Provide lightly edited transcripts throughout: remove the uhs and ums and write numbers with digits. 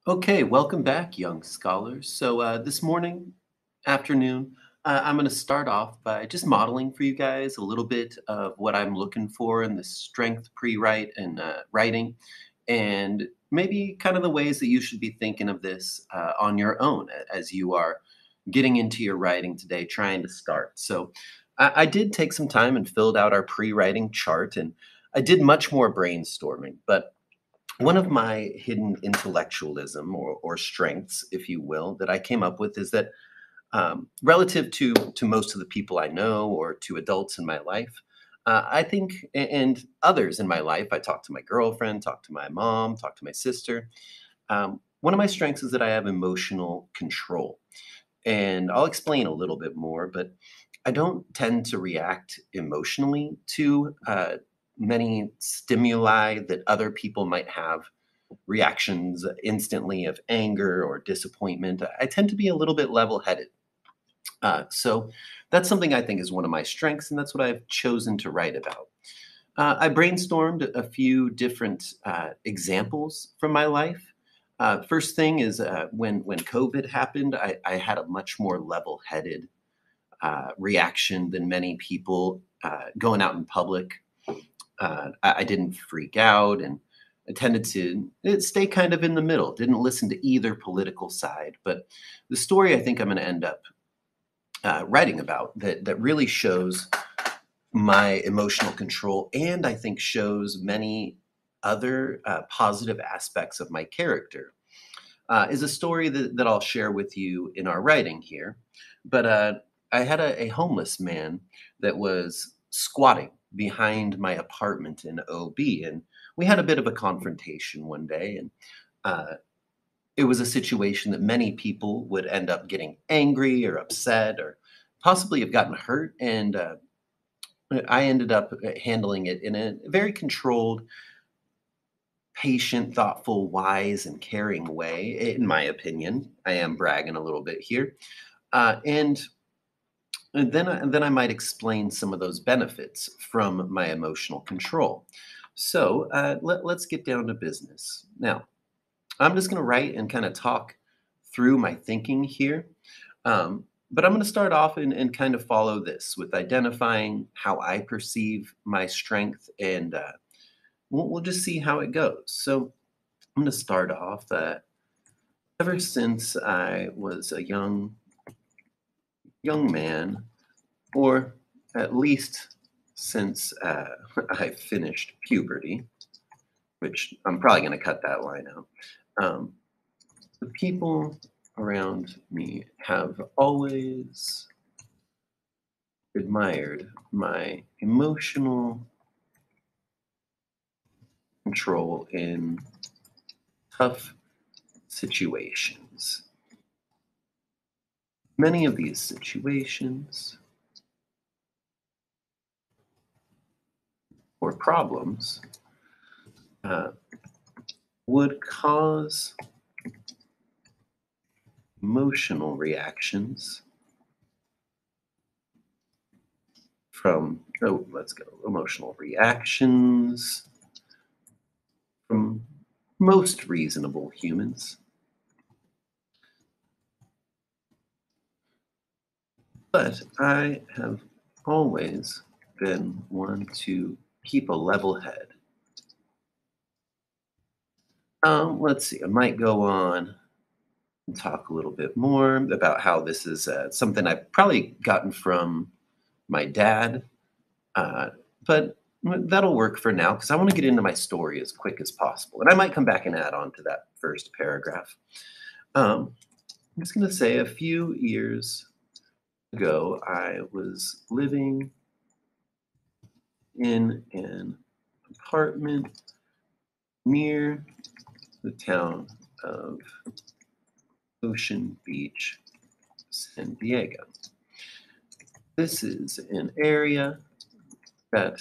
Okay, welcome back, young scholars. This morning, afternoon, I'm going to start off by just modeling for you guys a little bit of what I'm looking for in the strength pre-write and writing, and maybe kind of the ways that you should be thinking of this on your own as you are getting into your writing today, trying to start. I did take some time and filled out our pre-writing chart, and I did much more brainstorming, but one of my hidden intellectualism or strengths, if you will, that I came up with is that relative to most of the people I know or to adults in my life, I think, and others in my life, I talk to my girlfriend, talk to my mom, talk to my sister. One of my strengths is that I have emotional control. And I'll explain a little bit more, but I don't tend to react emotionally to many stimuli that other people might have reactions instantly of anger or disappointment. I tend to be a little bit level headed. So that's something I think is one of my strengths, and that's what I've chosen to write about. I brainstormed a few different examples from my life. First thing is when COVID happened, I had a much more level-headed reaction than many people going out in public. I didn't freak out, and I tended to stay kind of in the middle. Didn't listen to either political side. But the story I think I'm going to end up writing about that really shows my emotional control, and I think shows many other positive aspects of my character, is a story that I'll share with you in our writing here. But I had a homeless man that was squatting behind my apartment in OB, and we had a bit of a confrontation one day, and uh, it was a situation that many people would end up getting angry or upset or possibly have gotten hurt, and I ended up handling it in a very controlled, patient, thoughtful, wise, and caring way, in my opinion. I am bragging a little bit here. And then I might explain some of those benefits from my emotional control. Let's get down to business. Now, I'm just going to write and kind of talk through my thinking here. But I'm going to start off and kind of follow this with identifying how I perceive my strength, and we'll just see how it goes. So I'm going to start off that ever since I was a young man, or at least since I finished puberty, which I'm probably going to cut that line out. Um, the people around me have always admired my emotional control in tough situations. Many of these situations or problems uh, would cause emotional reactions let's go, emotional reactions from most reasonable humans. But I have always been one to keep a level head. Let's see, I might go on and talk a little bit more about how this is something I've probably gotten from my dad, uh, but that'll work for now because I want to get into my story as quick as possible. And I might come back and add on to that first paragraph. Um, I'm just going to say a few years ago, I was living in an apartment near the town of Ocean Beach, San Diego. This is an area that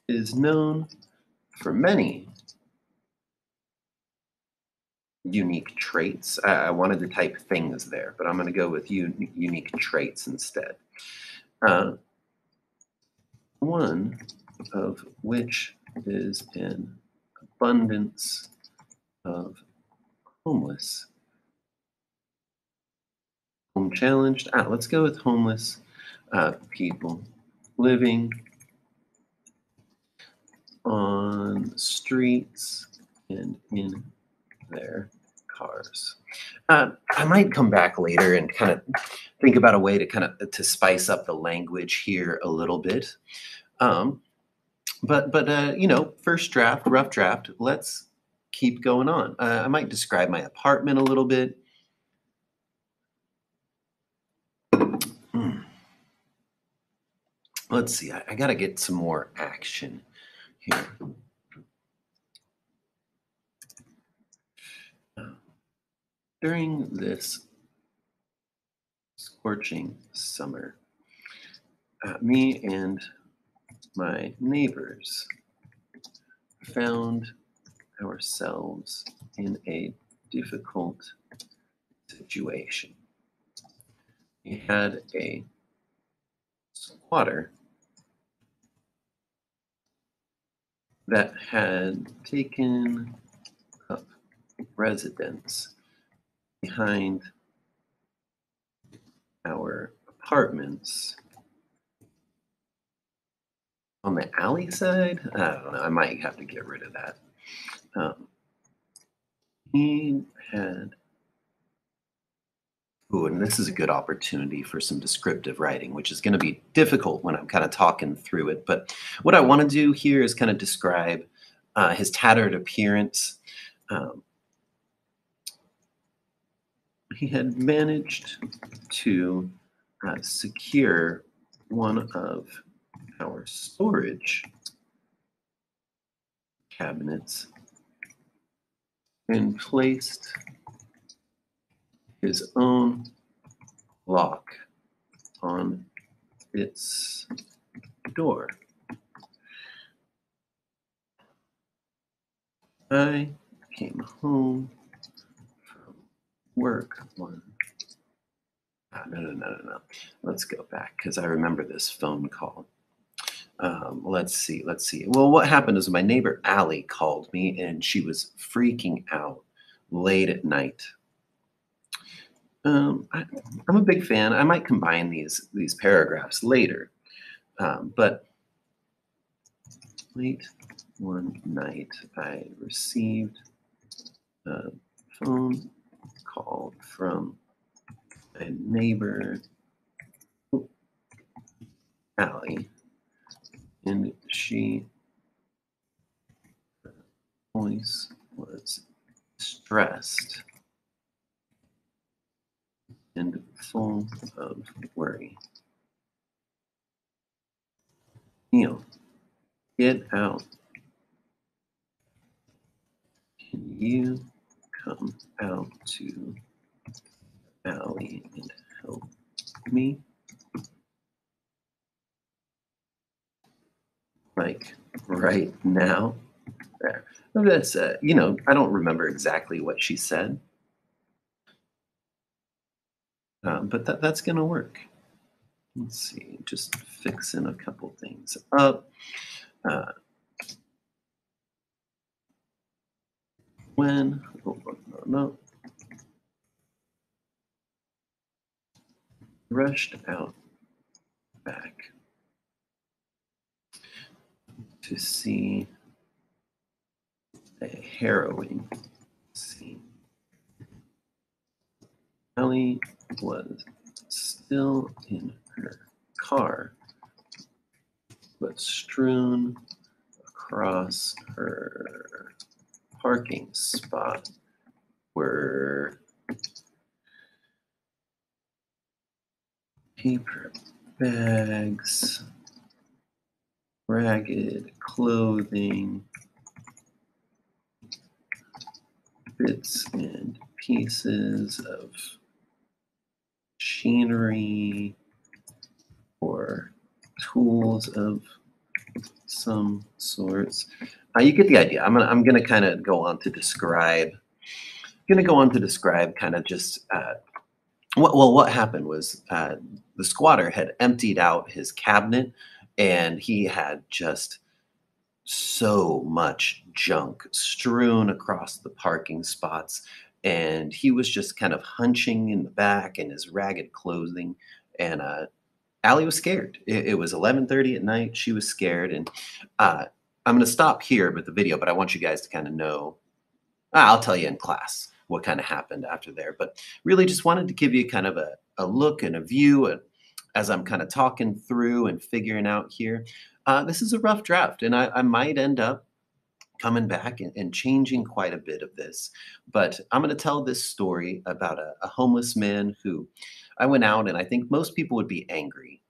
is known for many unique traits. I wanted to type things there, but I'm going to go with unique traits instead. Uh, one of which is an abundance of homeless. Home challenged. Let's go with homeless people living on streets and in their cars. I might come back later and kind of think about a way to kind of to spice up the language here a little bit. Um, but first draft, rough draft. Let's keep going on. I might describe my apartment a little bit. Hmm. Let's see. I got to get some more action here. Uh, During this scorching summer, me and my neighbors found ourselves in a difficult situation. We had a squatter that had taken up residence behind our apartments on the alley side. I don't know. I might have to get rid of that. Um, he had Ooh, and this is a good opportunity for some descriptive writing, which is going to be difficult when I'm kind of talking through it. But what I want to do here is kind of describe his tattered appearance. Um, he had managed to secure one of our storage cabinets and placed his own lock on its door. I came home from work one. No. Let's go back because I remember this phone call. Let's see. Let's see. Well, what happened is my neighbor Allie called me and she was freaking out late at night. I, I'm a big fan. I might combine these paragraphs later, but late one night I received a phone call from a neighbor, Allie, and she voice was stressed and full of worry. Neil, get out. Can you come out to Allie and help me? Like right now? There. That's I don't remember exactly what she said, but that's gonna work. Let's see, just fixing a couple things up. Uh, when no, rushed out back to see a harrowing scene. Ellie was still in her car, but strewn across her parking spot were paper bags, ragged clothing, bits and pieces of machinery or tools of some sorts. You get the idea. I'm gonna kind of go on to describe. Gonna go on to describe kind of just what happened was the squatter had emptied out his cabinet, and he had just so much junk strewn across the parking spots. and he was just kind of hunching in the back in his ragged clothing, and Allie was scared. It was 11:30 at night. She was scared, and uh, I'm going to stop here with the video, but I want you guys to kind of know. I'll tell you in class what kind of happened after there, but really just wanted to give you kind of a look and a view as I'm kind of talking through and figuring out here. This is a rough draft, and I might end up coming back and changing quite a bit of this. But I'm going to tell this story about a homeless man who I went out, and I think most people would be angry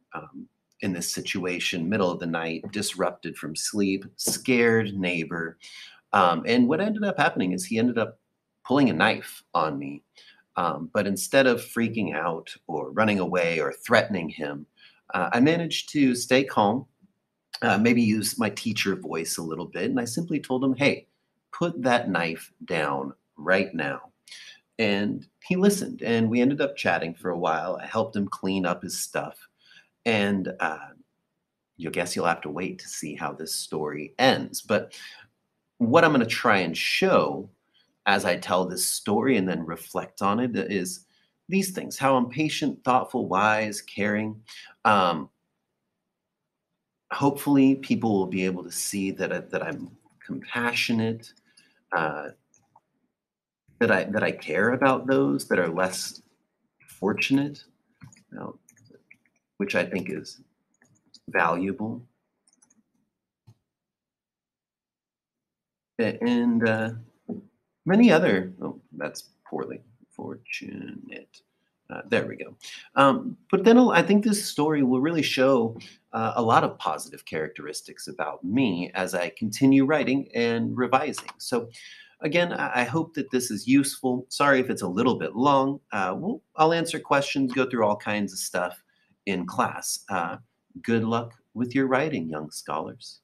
in this situation, middle of the night, disrupted from sleep, scared neighbor. And what ended up happening is he ended up pulling a knife on me. But instead of freaking out or running away or threatening him, I managed to stay calm, maybe use my teacher voice a little bit. And I simply told him, hey, put that knife down right now. And he listened, and we ended up chatting for a while. I helped him clean up his stuff. And you'll guess you'll have to wait to see how this story ends. But what I'm going to try and show as I tell this story and then reflect on it is these things: how I'm patient, thoughtful, wise, caring. Um, Hopefully people will be able to see that I'm compassionate, uh, that I care about those that are less fortunate, you know, which I think is valuable. And many other, oh, that's poorly fortunate. There we go. But then I think this story will really show a lot of positive characteristics about me as I continue writing and revising. So, again, I hope that this is useful. Sorry if it's a little bit long. I'll answer questions, go through all kinds of stuff in class. Good luck with your writing, young scholars.